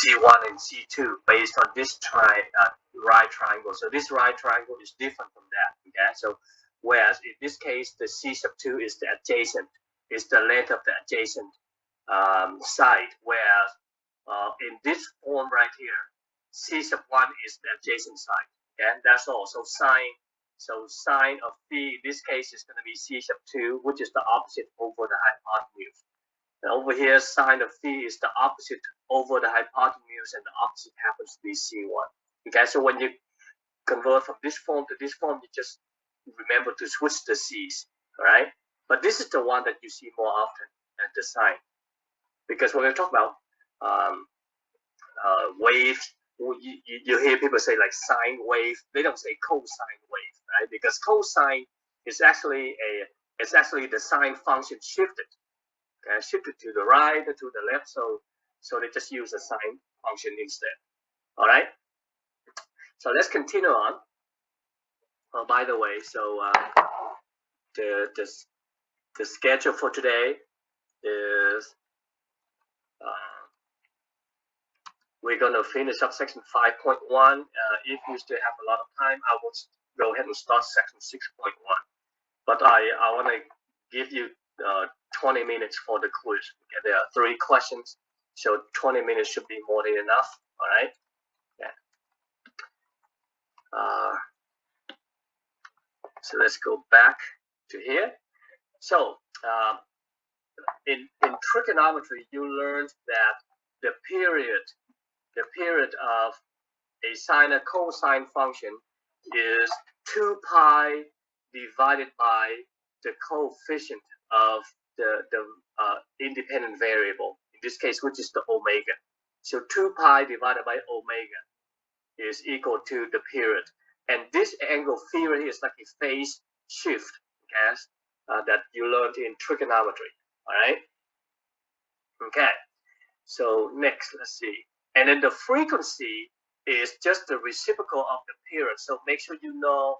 C1 and C2 based on this right triangle. So this right triangle is different from that. Okay, so whereas in this case the C sub 2 is the adjacent, is the length of the adjacent side, whereas in this form right here, C sub 1 is the adjacent side. Okay, that's all. So sine of phi in this case is going to be C sub 2, which is the opposite over the hypotenuse. And over here, sine of phi is the opposite over the hypotenuse, and the opposite happens to be C1. Okay, so when you convert from this form to this form, you just remember to switch the C's, all right? But this is the one that you see more often than the sine. Because when we talk about waves, you hear people say like sine wave. They don't say cosine wave, right? Because cosine is actually the sine function shifted. Okay, shifted to the right or to the left, so they just use a sine function instead. All right. So let's continue on. Oh, by the way, so the schedule for today is we're going to finish up section 5.1. If you still have a lot of time, I will go ahead and start section 6.1. But I want to give you 20 minutes for the quiz. Okay, there are 3 questions, so 20 minutes should be more than enough. All right. Yeah. So let's go back to here. So in trigonometry, you learned that the period of a sine and cosine function is 2 pi divided by the coefficient of the independent variable, in this case, which is the omega. So 2 pi divided by omega is equal to the period. And this angle theory is like a phase shift, okay, that you learned in trigonometry. All right. Okay. So next, let's see. And then the frequency is just the reciprocal of the period. So make sure you know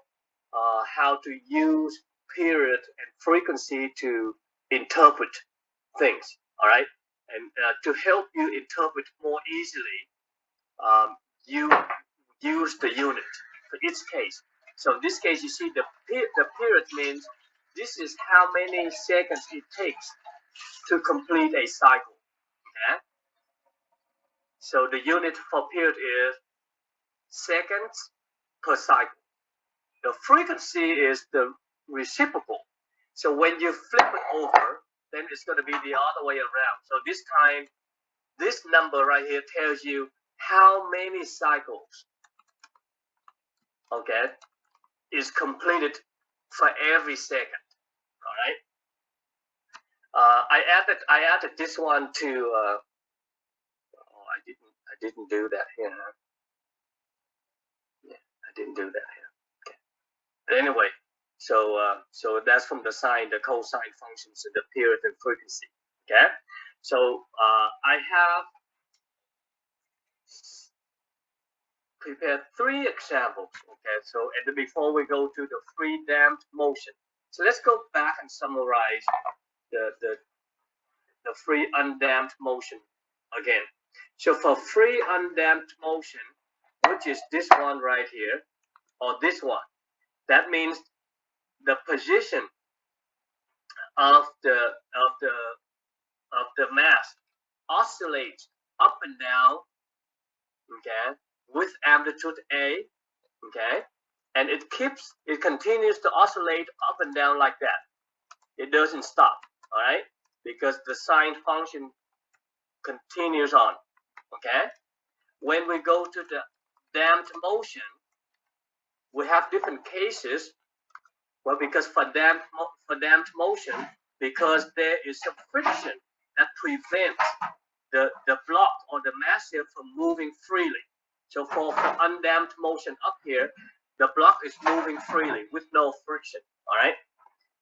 how to use period and frequency to interpret things. All right. And to help you interpret more easily, you use the unit for each case. So in this case, you see the period means this is how many seconds it takes to complete a cycle. Okay? So the unit for period is seconds per cycle. The frequency is the reciprocal. So when you flip it over, then it's going to be the other way around. So this time, this number right here tells you how many cycles, okay, is completed for every second. All right. I added this one to. I didn't do that here. Yeah, I didn't do that here. Okay. But anyway, so that's from the sine, the cosine functions, and the period and frequency. Okay. So I have prepared 3 examples. Okay. So before we go to the free damped motion, so let's go back and summarize the free undamped motion again. So for free undamped motion, which is this one right here, or this one, that means the position of the mass oscillates up and down, okay, with amplitude A, okay, and it continues to oscillate up and down like that. It doesn't stop, all right, because the sine function continues on. Okay, when we go to the damped motion, we have different cases. Well, because for damped motion, because there is some friction that prevents the block or the massive from moving freely. So for undamped motion up here, the block is moving freely with no friction. All right.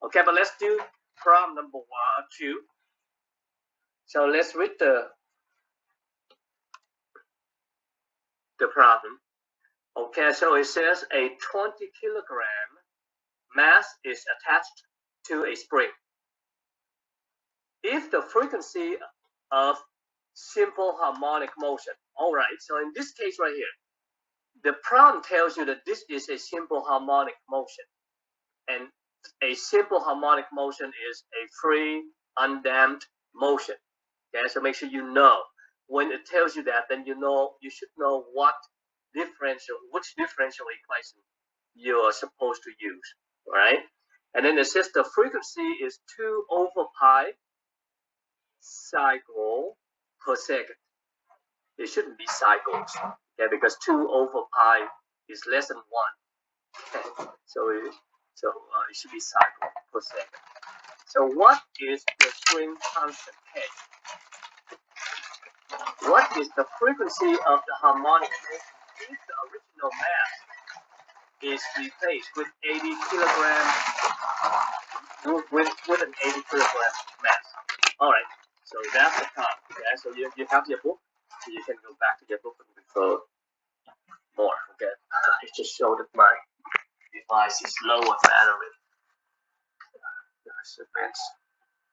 Okay, but let's do problem number 2. So let's read the problem. Okay, so it says a 20 kilogram mass is attached to a spring. If the frequency of simple harmonic motion. All right, so in this case right here, the prompt tells you that this is a simple harmonic motion. And a simple harmonic motion is a free, undamped motion. Okay, so make sure you know. When it tells you that, then you should know which differential equation you are supposed to use. All right? And then it says the frequency is 2 over pi cycle per second. It shouldn't be cycles, okay, because 2 over pi is less than 1. Okay? It should be cycle per second. So what is the string constant K? What is the frequency of the harmonic motion if the original mass is replaced with 80 kilograms with an 80 kilogram mass? All right, so that's the top. Okay, so you have your book, so you can go back to your book and refer more. Okay, I just showed that my device is low on battery. I spent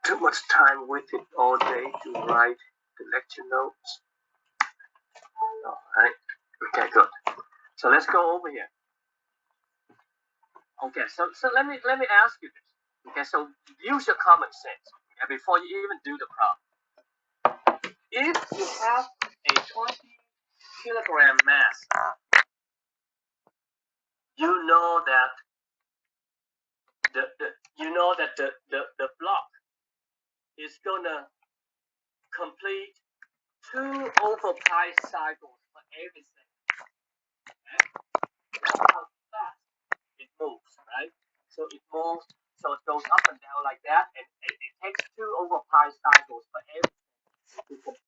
too much time with it all day to write the lecture notes. All right. Okay, good. So let's go over here. Okay, so let me ask you this. Okay, so use your common sense, okay, before you even do the problem. If you have a 20 kilogram mass, you know that the block is gonna complete 2 over pi cycles for every second. Okay? That's how fast it moves, right? So it moves, so it goes up and down like that, and it takes 2 over pi cycles for every second to complete